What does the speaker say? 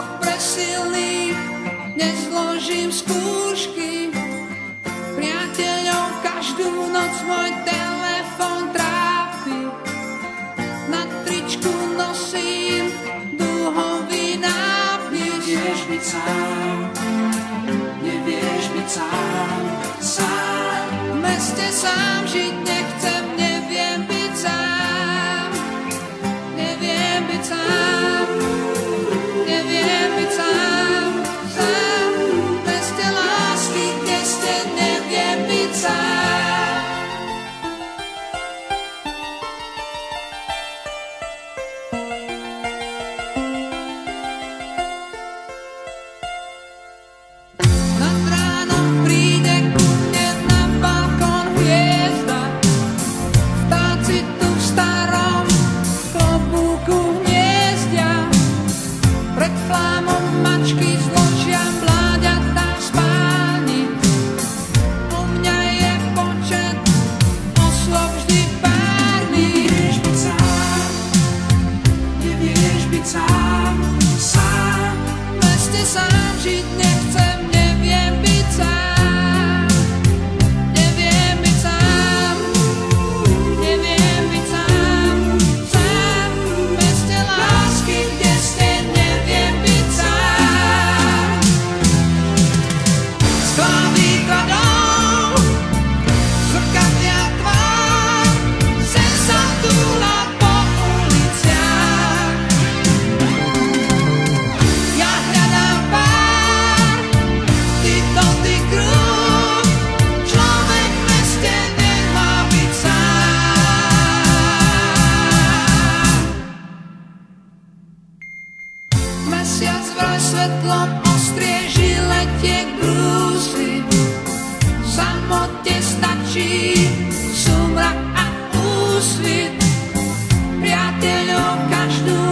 Boh pre silných, nezložím skúšky. Priateľov každú noc môj telefon trápi. Na tričku nosím dúhový nápis. Nevieš byť sám, nevieš byť sám, sám. V meste sám žiť nechcem, neviem byť sám. Neviem byť sám, neviem byť sám, sám. V meste lásky, kde ste, neviem byť sám. Nad ránom príde ku mne na balkón hviezda. Vtáci tu v starom klobúku hniezdia. Pred flámou mačky zložia mláďatá v spálni. U mňa je počet osôb vždy párny. Nevieš byť sám, nevieš byť sám, sám. V meste sám žiť nechcem, neviem byť sám. Neviem byť sám, neviem byť sám, sám. V meste lásky, kde ste, neviem byť sám. Sklá výkladov, zrkadlia tvár, sen sa túla po uliciach. Ja hľadám pár, ty dotyk rúk, človek v meste nemá byť sám. Mesiac vraj svetlom ostrieži letiek brúsli. Samote stačí sumrak a úsvit. Priateľov každú